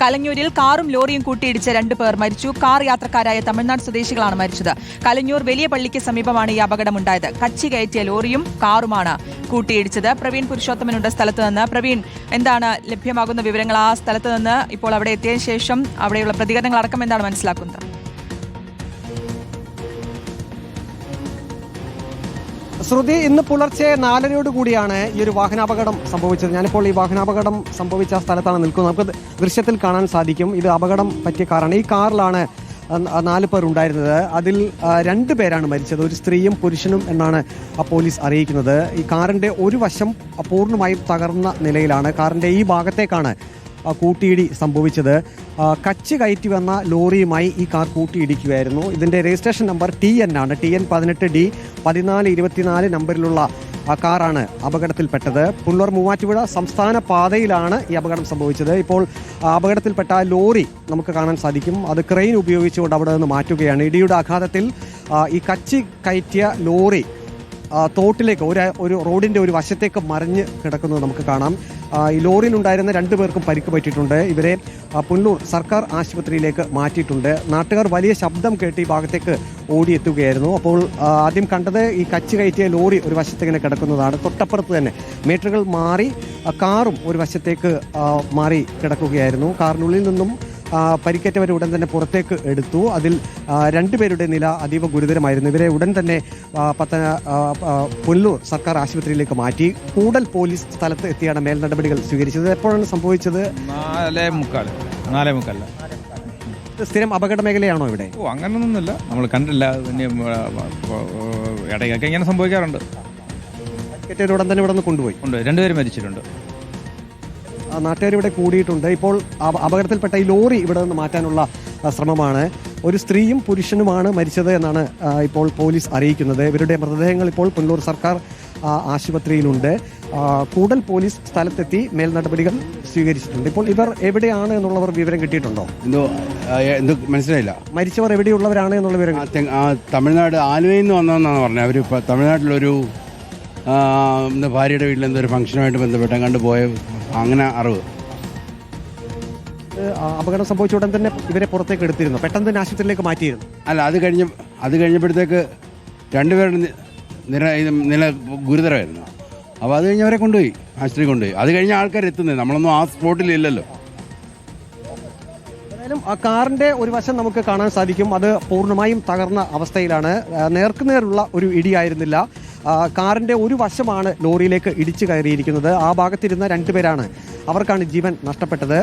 കലഞ്ഞൂരിൽ കാറും ലോറിയും കൂട്ടിയിടിച്ച് 2 പേർ മരിച്ചു. കാർ യാത്രക്കാരായ തമിഴ്നാട് സ്വദേശികളാണ് മരിച്ചത്. കലഞ്ഞൂർ വലിയ പള്ളിക്ക് സമീപമാണ് ഈ അപകടമുണ്ടായത്. കച്ചി കയറ്റിയ ലോറിയും കാറുമാണ് കൂട്ടിയിടിച്ചത്. പ്രവീൺ പുരുഷോത്തമനുണ്ട് സ്ഥലത്ത് നിന്ന്. പ്രവീൺ, എന്താണ് ലഭ്യമാകുന്ന വിവരങ്ങൾ? ആ സ്ഥലത്ത് നിന്ന് ഇപ്പോൾ അവിടെ എത്തിയതിനു ശേഷം അവിടെയുള്ള പ്രതികരണങ്ങൾ അടക്കം എന്താണ് മനസ്സിലാക്കുന്നത്? ശ്രുതി, ഇന്ന് പുലർച്ചെ 4:30 കൂടിയാണ് ഈ ഒരു വാഹനാപകടം സംഭവിച്ചത്. ഞാനിപ്പോൾ ഈ വാഹനാപകടം സംഭവിച്ച സ്ഥലത്താണ് നിൽക്കുന്നത്. നമുക്ക് ദൃശ്യത്തിൽ കാണാൻ സാധിക്കും, ഇത് അപകടം പറ്റിയ കാറാണ്. ഈ കാറിലാണ് 4 പേർ ഉണ്ടായിരുന്നത്. അതിൽ 2 പേരാണ് മരിച്ചത്. ഒരു സ്ത്രീയും പുരുഷനും എന്നാണ് പോലീസ് അറിയിക്കുന്നത്. ഈ കാറിന്റെ ഒരു വശം പൂർണ്ണമായും തകർന്ന നിലയിലാണ്. കാറിന്റെ ഈ ഭാഗത്തേക്കാണ് കൂട്ടിയിടി സംഭവിച്ചത്. കച്ച് കയറ്റി വന്ന ലോറിയുമായി ഈ കാർ കൂട്ടിയിടിക്കുകയായിരുന്നു. ഇതിന്റെ രജിസ്ട്രേഷൻ നമ്പർ TN ആണ്. TN 18D 1424 നമ്പറിലുള്ള കാറാണ് അപകടത്തിൽപ്പെട്ടത്. പുല്ലൂർ മൂവാറ്റുപുഴ സംസ്ഥാന പാതയിലാണ് ഈ അപകടം സംഭവിച്ചത്. ഇപ്പോൾ അപകടത്തിൽപ്പെട്ട ലോറി നമുക്ക് കാണാൻ സാധിക്കും. അത് ക്രെയിൻ ഉപയോഗിച്ചുകൊണ്ട് അവിടെ നിന്ന് മാറ്റുകയാണ്. ഇടിയുടെ ആഘാതത്തിൽ ഈ കച്ചി കയറ്റിയ ലോറി തോട്ടിലേക്ക് ഒരു റോഡിന്റെ ഒരു വശത്തേക്ക് മറിഞ്ഞ് കിടക്കുന്നത് നമുക്ക് കാണാം. ഈ ലോറിയിലുണ്ടായിരുന്ന 2 പേർക്കും പരിക്ക് പറ്റിയിട്ടുണ്ട്. ഇവരെ പുല്ലൂർ സർക്കാർ ആശുപത്രിയിലേക്ക് മാറ്റിയിട്ടുണ്ട്. നാട്ടുകാർ വലിയ ശബ്ദം കേട്ട് ഈ ഭാഗത്തേക്ക് ഓടിയെത്തുകയായിരുന്നു. അപ്പോൾ ആദ്യം കണ്ടത് ഈ കച്ച് കയറ്റിയ ലോറി ഒരു വശത്തേക്ക് ഇങ്ങനെ കിടക്കുന്നതാണ്. തൊട്ടപ്പുറത്ത് തന്നെ മീറ്ററുകൾ മാറി കാറും ഒരു വശത്തേക്ക് മാറി കിടക്കുകയായിരുന്നു. കാറിനുള്ളിൽ നിന്നും പരിക്കേറ്റവരെ ഉടൻ തന്നെ പുറത്തേക്ക് എടുത്തു. അതിൽ 2 പേരുടെ നില അതീവ ഗുരുതരമായിരുന്നു. ഇവരെ ഉടൻ തന്നെ പുല്ലൂർ സർക്കാർ ആശുപത്രിയിലേക്ക് മാറ്റി. കൂടൽ പോലീസ് സ്ഥലത്ത് എത്തിയാണ് മേൽ നടപടികൾ സ്വീകരിച്ചത്. എപ്പോഴാണ് സംഭവിച്ചത്? 4:45. സ്ഥിരം അപകട മേഖലയാണോ ഇവിടെ? അങ്ങനൊന്നുമില്ല, നമ്മൾ കണ്ടില്ല. ഇടയ്ക്കൊക്കെ ഇങ്ങനെ സംഭവിക്കാറുണ്ട്. ഉടൻ തന്നെ ഇവിടെ നിന്ന് കൊണ്ടുപോയി. 2 പേര് മരിച്ചിട്ടുണ്ട്. നാട്ടുകാർ ഇവിടെ കൂടിയിട്ടുണ്ട്. ഇപ്പോൾ അപകടത്തിൽപ്പെട്ട ഈ ലോറി ഇവിടെ നിന്ന് മാറ്റാനുള്ള ശ്രമമാണ്. ഒരു സ്ത്രീയും പുരുഷനുമാണ് മരിച്ചത് എന്നാണ് ഇപ്പോൾ പോലീസ് അറിയിക്കുന്നത്. ഇവരുടെ മൃതദേഹങ്ങൾ ഇപ്പോൾ പുല്ലൂർ സർക്കാർ ആശുപത്രിയിലുണ്ട്. കൂടൽ പോലീസ് സ്ഥലത്തെത്തി മേൽ നടപടികൾ സ്വീകരിച്ചിട്ടുണ്ട്. ഇപ്പോൾ ഇവർ എവിടെയാണ് എന്നുള്ളവർ വിവരം കിട്ടിയിട്ടുണ്ടോ? മനസ്സിലായില്ല. മരിച്ചവർ എവിടെയുള്ളവരാണ് എന്നുള്ള വിവരം? തമിഴ്നാട് ആലുവയിൽ നിന്ന് വന്നതെന്നാണ് പറഞ്ഞത്. അവർ തമിഴ്നാട്ടിലൊരു ഭാര്യയുടെ വീട്ടിൽ എന്തൊരു ഫംഗ്ഷനുമായിട്ട് ബന്ധപ്പെട്ട് കണ്ടു പോയ അങ്ങനെ അറിവ്. അപകടം സംഭവിച്ച ഉടൻ തന്നെ ഇവരെ പുറത്തേക്ക് എടുത്തിരുന്നു, പെട്ടെന്ന് തന്നെ ആശുപത്രിയിലേക്ക് മാറ്റിയിരുന്നു. അല്ല, അത് കഴിഞ്ഞപ്പോഴത്തേക്ക് 2 പേരുടെ നില ഗുരുതരമായിരുന്നു. അപ്പോൾ അത് കഴിഞ്ഞ് അവരെ കൊണ്ടുപോയി, ആശുപത്രി കൊണ്ടുപോയി. അത് കഴിഞ്ഞ ആൾക്കാർ എത്തുന്നത്, നമ്മളൊന്നും ആ സ്പോട്ടിലില്ലല്ലോ. എന്തായാലും ആ കാറിന്റെ ഒരു വശം നമുക്ക് കാണാൻ സാധിക്കും, അത് പൂർണ്ണമായും തകർന്ന അവസ്ഥയിലാണ്. നേർക്കുനേറുള്ള ഒരു ഇടിയായിരുന്നില്ല. കാറിന്റെ ഒരു വശമാണ് ലോറിയിലേക്ക് ഇടിച്ചു കയറിയിരിക്കുന്നത്. ആ ഭാഗത്തിരുന്ന 2 പേരാണ്, അവർക്കാണ് ജീവൻ നഷ്ടപ്പെട്ടത്.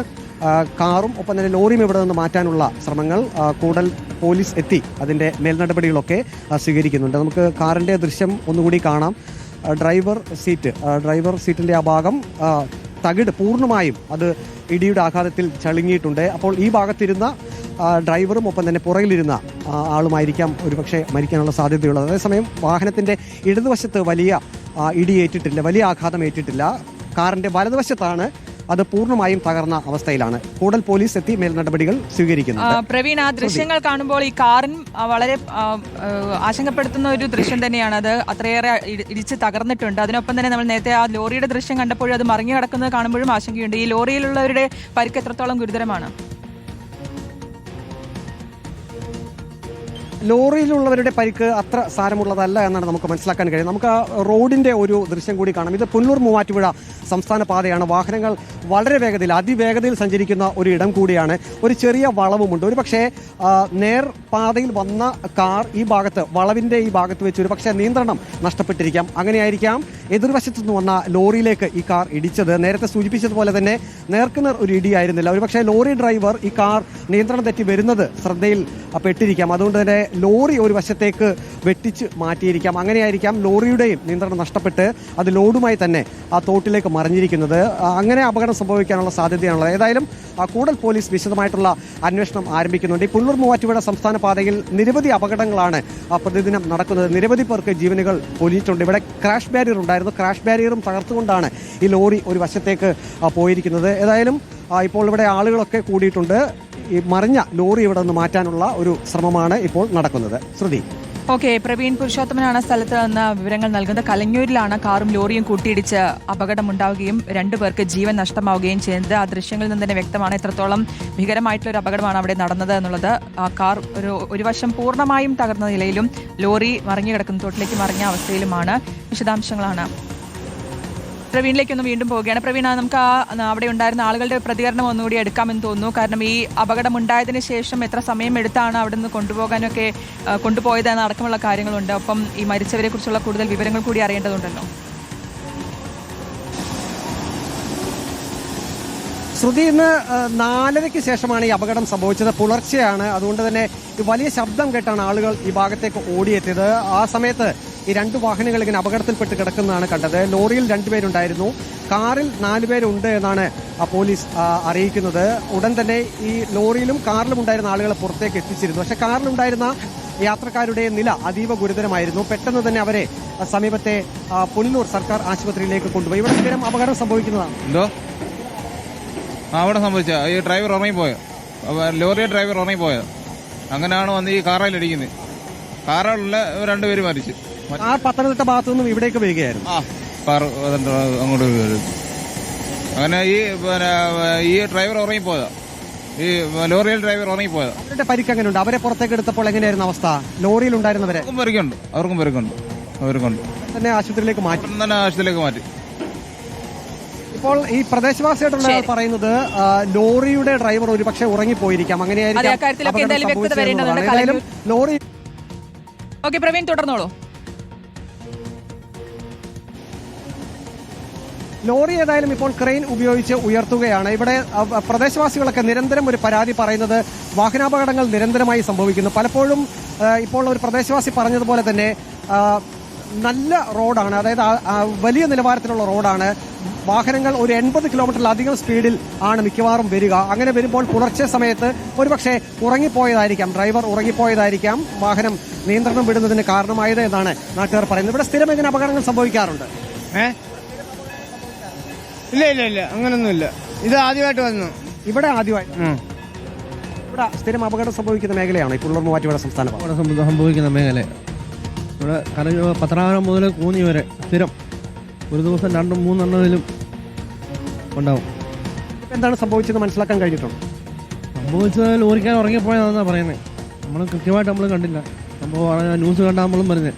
കാറും ഒപ്പം തന്നെ ലോറിയും ഇവിടെ നിന്ന് മാറ്റാനുള്ള ശ്രമങ്ങൾ കൂടൽ പോലീസ് എത്തി അതിന്റെ മേൽനടപടികളൊക്കെ സ്വീകരിക്കുന്നുണ്ട്. നമുക്ക് കാറിന്റെ ദൃശ്യം ഒന്നുകൂടി കാണാം. ഡ്രൈവർ സീറ്റിന്റെ ആ ഭാഗം തകിട് പൂർണ്ണമായും അത് ഇടിയുടെ ആഘാതത്തിൽ ചളുങ്ങിയിട്ടുണ്ട്. അപ്പോൾ ഈ ഭാഗത്തിരുന്ന ഡ്രൈവറും ഒപ്പം തന്നെ പുറകിലിരുന്ന ആളുമായിരിക്കാം ഒരുപക്ഷെ മരിക്കാനുള്ള സാധ്യതയുള്ളത്. അതേസമയം വാഹനത്തിന്റെ ഇടതുവശത്ത് വലിയ ഇടിയേറ്റിട്ടില്ല, വലിയ ആഘാതം ഏറ്റിട്ടില്ല. കാറിന്റെ വലതുവശത്താണ് അത് പൂർണ്ണമായും തകർന്ന അവസ്ഥയിലാണ്. കൂടൽ പോലീസ് എത്തി മേൽ നടപടികൾ സ്വീകരിക്കുന്നത്. പ്രവീൺ, ആ ദൃശ്യങ്ങൾ കാണുമ്പോൾ ഈ കാറിൻ വളരെ ആശങ്കപ്പെടുത്തുന്ന ഒരു ദൃശ്യം തന്നെയാണ്. അത് അത്രയേറെ ഇടിച്ച് തകർന്നിട്ടുണ്ട്. അതിനൊപ്പം തന്നെ നമ്മൾ നേരത്തെ ആ ലോറിയുടെ ദൃശ്യം കണ്ടപ്പോഴും അത് മറിഞ്ഞു കിടക്കുന്നത് കാണുമ്പോഴും ആശങ്കയുണ്ട്. ഈ ലോറിയിലുള്ളവരുടെ പരിക്ക് എത്രത്തോളം ഗുരുതരമാണ്? ലോറിയിലുള്ളവരുടെ പരിക്ക് അത്ര സാരമുള്ളതല്ല എന്നാണ് നമുക്ക് മനസ്സിലാക്കാൻ കഴിയും. നമുക്ക് റോഡിന്റെ ഒരു ദൃശ്യം കൂടി കാണാം. ഇത് പുല്ലൂർ മൂവാറ്റുപുഴ സംസ്ഥാന പാതയാണ്. വാഹനങ്ങൾ വളരെ വേഗതയിൽ, അതിവേഗതയിൽ സഞ്ചരിക്കുന്ന ഒരു ഇടം കൂടിയാണ്. ഒരു ചെറിയ വളവുമുണ്ട്. ഒരു പക്ഷേ നേർപാതയിൽ വന്ന കാർ ഈ ഭാഗത്ത്, വളവിന്റെ ഈ ഭാഗത്ത് വെച്ച് ഒരു പക്ഷേ നിയന്ത്രണം നഷ്ടപ്പെട്ടിരിക്കാം. അങ്ങനെയായിരിക്കാം എതിർവശത്തു നിന്ന് വന്ന ലോറിയിലേക്ക് ഈ കാർ ഇടിച്ചത്. നേരത്തെ സൂചിപ്പിച്ചതുപോലെ തന്നെ നേർക്കുനേർ ഒരു ഇടിയായിരുന്നില്ല. ഒരു പക്ഷേ ലോറി ഡ്രൈവർ ഈ കാർ നിയന്ത്രണം തെറ്റി വരുന്നത് ശ്രദ്ധയിൽ പെട്ടിരിക്കാം. അതുകൊണ്ട് തന്നെ ലോറി ഒരു വശത്തേക്ക് വെട്ടിച്ച് മാറ്റിയിരിക്കാം. അങ്ങനെയായിരിക്കാം ലോറിയുടെയും നിയന്ത്രണം നഷ്ടപ്പെട്ട് അത് ലോഡുമായി തന്നെ ആ തോട്ടിലേക്ക് മറിഞ്ഞിരിക്കുന്നത്. അങ്ങനെ അപകടം സംഭവിക്കാനുള്ള സാധ്യതയാണുള്ളത്. ഏതായാലും കൂടൽ പോലീസ് വിശദമായിട്ടുള്ള അന്വേഷണം ആരംഭിക്കുന്നുണ്ട്. ഈ പുല്ലൂർ മൂവാറ്റുപുഴ സംസ്ഥാന പാതയിൽ നിരവധി അപകടങ്ങളാണ് പ്രതിദിനം നടക്കുന്നത്. നിരവധി പേർക്ക് ജീവനുകൾ പൊലിയിട്ടുണ്ട്. ഇവിടെ ക്രാഷ് ബാരിയർ ഉണ്ടായിരുന്നു. ക്രാഷ് ബാരിയറും തകർത്തുകൊണ്ടാണ് ഈ ലോറി ഒരു വശത്തേക്ക് പോയിരിക്കുന്നത്. ഏതായാലും ഇപ്പോൾ ഇവിടെ ആളുകളൊക്കെ കൂടിയിട്ടുണ്ട്. ഈ മറിഞ്ഞ ലോറി ഇവിടെ നിന്ന് മാറ്റാനുള്ള ഒരു ശ്രമമാണ് ഇപ്പോൾ നടക്കുന്നത്. ശ്രുതി. ഓക്കെ, പ്രവീൺ പുരുഷോത്തമനാണ് സ്ഥലത്ത് നിന്ന് വിവരങ്ങൾ നൽകുന്നത്. കലഞ്ഞൂരിലാണ് കാറും ലോറിയും കൂട്ടിയിടിച്ച് അപകടമുണ്ടാവുകയും 2 പേർക്ക് ജീവൻ നഷ്ടമാവുകയും ചെയ്യുന്നത്. ആ ദൃശ്യങ്ങളിൽ നിന്ന് തന്നെ വ്യക്തമാണ് എത്രത്തോളം ഭീകരമായിട്ടുള്ള ഒരു അപകടമാണ് അവിടെ നടന്നത് എന്നുള്ളത്. ആ കാർ ഒരു വശം പൂർണ്ണമായും തകർന്ന നിലയിലും ലോറി മറിഞ്ഞു കിടക്കുന്ന തോട്ടിലേക്ക് മറിഞ്ഞ അവസ്ഥയിലുമാണ്. വിശദാംശങ്ങളാണ്. പ്രവീണിലേക്കൊന്ന് വീണ്ടും പോവുകയാണ്. പ്രവീൺ, നമുക്ക് അവിടെ ഉണ്ടായിരുന്ന ആളുകളുടെ പ്രതികരണം ഒന്നുകൂടി എടുക്കാമെന്ന് തോന്നുന്നു. കാരണം ഈ അപകടം ഉണ്ടായതിനു ശേഷം എത്ര സമയം എടുത്താണ് അവിടെ നിന്ന് കൊണ്ടുപോകാനൊക്കെ കൊണ്ടുപോയതെന്ന് അടക്കമുള്ള കാര്യങ്ങളുണ്ട്. ഒപ്പം ഈ മരിച്ചവരെ കുറിച്ചുള്ള കൂടുതൽ വിവരങ്ങൾ കൂടി അറിയേണ്ടതുണ്ടല്ലോ. ശ്രുതി, ഇന്ന് 4:30-ക്ക് ശേഷമാണ് ഈ അപകടം സംഭവിച്ചത്. പുലർച്ചെയാണ്. അതുകൊണ്ട് തന്നെ വലിയ ശബ്ദം കേട്ടാണ് ആളുകൾ ഈ ഭാഗത്തേക്ക് ഓടിയെത്തിയത്. ആ സമയത്ത് ഈ 2 വാഹനങ്ങൾ ഇങ്ങനെ അപകടത്തിൽപ്പെട്ട് കിടക്കുന്നതാണ് കണ്ടത്. ലോറിയിൽ 2 പേരുണ്ടായിരുന്നു, കാറിൽ 4 പേരുണ്ട് എന്നാണ് പോലീസ് അറിയിക്കുന്നത്. ഉടൻ തന്നെ ഈ ലോറിയിലും കാറിലും ഉണ്ടായിരുന്ന ആളുകളെ പുറത്തേക്ക് എത്തിച്ചിരുന്നു. പക്ഷെ കാറിലുണ്ടായിരുന്ന യാത്രക്കാരുടെ നില അതീവ ഗുരുതരമായിരുന്നു. പെട്ടെന്ന് തന്നെ അവരെ സമീപത്തെ പുനലൂർ സർക്കാർ ആശുപത്രിയിലേക്ക് കൊണ്ടുപോയി. ഇവിടെ സ്ഥിരം അപകടം സംഭവിക്കുന്നതാണ്. എന്തോ അവിടെ സംഭവിച്ച ഈ ഡ്രൈവർ ഉറങ്ങിപ്പോയോ, ലോറിയെ ഡ്രൈവർ ഉറങ്ങിപ്പോയോ, അങ്ങനെയാണ് വന്ന് ഈ കാറിലടിക്കുന്നത്. കാറിലുള്ള 2 പേര് മരിച്ചു. ആ പത്തനംതിട്ട ഭാഗത്തു നിന്നും ഇവിടേക്ക് വരികയായിരുന്നു. കാർ അങ്ങോട്ട് വീഴും. അങ്ങനെ ഈ ഡ്രൈവർ ഉറങ്ങിപ്പോയതാ, ഈ ലോറിയിൽ ഡ്രൈവർ ഉറങ്ങിപ്പോയതാ. അവരുടെ പരിക്ക് എങ്ങനെയുണ്ട്? അവരെ പുറത്തേക്ക് എടുത്തപ്പോൾ എങ്ങനെയായിരുന്നു അവസ്ഥ? ലോറിയിൽ ഉണ്ടായിരുന്നവരെ അവർക്കും പെരുക്കുണ്ട്. തന്നെ ആശുപത്രിയിലേക്ക് മാറ്റി. ഇപ്പോൾ ഈ പ്രദേശവാസിയായിട്ടുള്ള ആൾ പറയുന്നത് ലോറിയുടെ ഡ്രൈവർ ഒരു പക്ഷേ ഉറങ്ങിപ്പോയിരിക്കാം. അങ്ങനെയായിരിക്കും ലോറി. ഓക്കെ പ്രവീൺ, തുടർന്നോളൂ. ലോറി ഏതായാലും ഇപ്പോൾ ക്രെയിൻ ഉപയോഗിച്ച് ഉയർത്തുകയാണ്. ഇവിടെ പ്രദേശവാസികളൊക്കെ നിരന്തരം ഒരു പരാതി പറയുന്നത് വാഹനാപകടങ്ങൾ നിരന്തരമായി സംഭവിക്കുന്നു. പലപ്പോഴും ഇപ്പോൾ ഒരു പ്രദേശവാസി പറഞ്ഞതുപോലെ തന്നെ നല്ല റോഡാണ്, അതായത് വലിയ നിലവാരത്തിലുള്ള റോഡാണ്. വാഹനങ്ങൾ ഒരു 80 കിലോമീറ്ററിലധികം സ്പീഡിൽ ആണ് മിക്കവാറും വരിക. അങ്ങനെ വരുമ്പോൾ പുലർച്ചെ സമയത്ത് ഒരുപക്ഷെ ഉറങ്ങിപ്പോയതായിരിക്കാം, ഡ്രൈവർ ഉറങ്ങിപ്പോയതായിരിക്കാം വാഹനം നിയന്ത്രണം വിടുന്നതിന് കാരണമായത് എന്നാണ് നാട്ടുകാർ പറയുന്നത്. ഇവിടെ സ്ഥിരം ഇങ്ങനെ അപകടങ്ങൾ സംഭവിക്കാറുണ്ട്. ഇല്ല അങ്ങനൊന്നുമില്ല. ഇത് ആദ്യമായിട്ട് വന്നു. ഇവിടെ ആദ്യമായി ഇവിടെ സ്ഥിരം അപകടം സംഭവിക്കുന്ന മേഖലയാണ് ഈ പുള്ളൂർ മൂവാറ്റുപുഴ സംസ്ഥാനം. സംഭവിക്കുന്ന മേഖല ഇവിടെ പത്തനാപുരം മുതൽ കൂന്നി വരെ സ്ഥിരം ഒരു ദിവസം 2-3 എണ്ണത്തിലും ഉണ്ടാവും. എന്താണ് സംഭവിച്ചത് മനസ്സിലാക്കാൻ കഴിഞ്ഞിട്ടുണ്ടോ? സംഭവിച്ചത് ലോറിക്കാൻ ഉറങ്ങിപ്പോയതാണെന്നാണ് പറയുന്നത്. നമ്മൾ കൃത്യമായിട്ട് നമ്മൾ കണ്ടില്ല. സംഭവം ന്യൂസ് കണ്ടാൽ നമ്മളും പറഞ്ഞത്.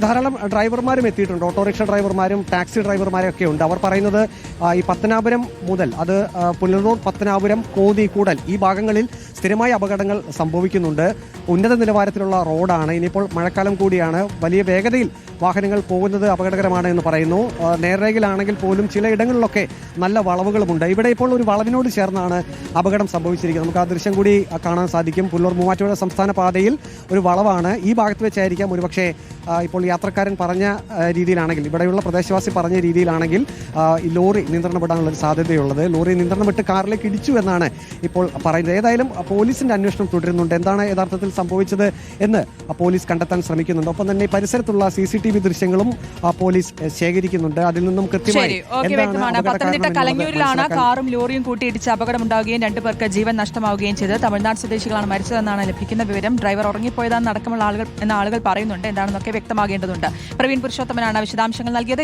ധാരാളം ഡ്രൈവർമാരും എത്തിയിട്ടുണ്ട്. ഓട്ടോറിക്ഷ ഡ്രൈവർമാരും ടാക്സി ഡ്രൈവർമാരും ഒക്കെ ഉണ്ട്. അവർ പറയുന്നത് ഈ പത്തനാപുരം മുതൽ, അത് പുനലൂർ, പത്തനാപുരം, കോന്നി, കൂടൽ ഈ ഭാഗങ്ങളിൽ സ്ഥിരമായ അപകടങ്ങൾ സംഭവിക്കുന്നുണ്ട്. ഉന്നത നിലവാരത്തിലുള്ള റോഡാണ്. ഇനിയിപ്പോൾ മഴക്കാലം കൂടിയാണ്. വലിയ വേഗതയിൽ വാഹനങ്ങൾ പോകുന്നത് അപകടകരമാണ് എന്ന് പറയുന്നു. നേർരേഖയിലാണെങ്കിൽ പോലും ചിലയിടങ്ങളിലൊക്കെ നല്ല വളവുകളുമുണ്ട്. ഇവിടെ ഇപ്പോൾ ഒരു വളവിനോട് ചേർന്നാണ് അപകടം സംഭവിച്ചിരിക്കുന്നത്. നമുക്ക് ആ ദൃശ്യം കൂടി കാണാൻ സാധിക്കും. പുനലൂർ മൂവാറ്റുപുഴ സംസ്ഥാന പാതയിൽ ഒരു വളവാണ്. ഈ ഭാഗത്ത് വെച്ചായിരിക്കാം ഒരുപക്ഷെ ഇപ്പോൾ യാത്രക്കാരൻ പറഞ്ഞ രീതിയിലാണെങ്കിൽ, ഇവിടെയുള്ള പ്രദേശവാസി പറഞ്ഞ രീതിയിലാണെങ്കിൽ ഈ ലോറി നിയന്ത്രണം വിടാനുള്ളൊരു സാധ്യതയുള്ളത്. ലോറി നിയന്ത്രണം വിട്ട് കാറിലേക്ക് ഇടിച്ചു എന്നാണ് ഇപ്പോൾ പറയുന്നത്. ഏതായാലും പോലീസിന്റെ അന്വേഷണം തുടരുന്നുണ്ട്. എന്താണ് യഥാർത്ഥത്തിൽ സംഭവിച്ചത് എന്ന് പോലീസ് കണ്ടെത്താൻ ശ്രമിക്കുന്നുണ്ട്. ഒപ്പം തന്നെ പരിസരത്തുള്ള CCTV ദൃശ്യങ്ങളും പോലീസ് ശേഖരിക്കുന്നുണ്ട്. അതിൽ നിന്നും കൃത്യമായി പത്തനംതിട്ട കലഞ്ഞൂരിലാണ് കാറും ലോറിയും കൂട്ടിയിടിച്ച് അപകടമുണ്ടാവുകയും 2 പേർക്ക് ജീവൻ നഷ്ടമാവുകയും ചെയ്തത്. തമിഴ്നാട് സ്വദേശികളാണ് മരിച്ചതെന്നാണ് ലഭിക്കുന്ന വിവരം. ഡ്രൈവർ ഉറങ്ങിപ്പോയതാണെന്ന് അടക്കമുള്ള ആളുകൾ പറയുന്നുണ്ട്. എന്താണെന്നൊക്കെ വ്യക്തമാകേണ്ടതുണ്ട്. പ്രവീൺ പുരുഷോത്തമനാണ് വിശദാംശങ്ങൾ നൽകിയത്.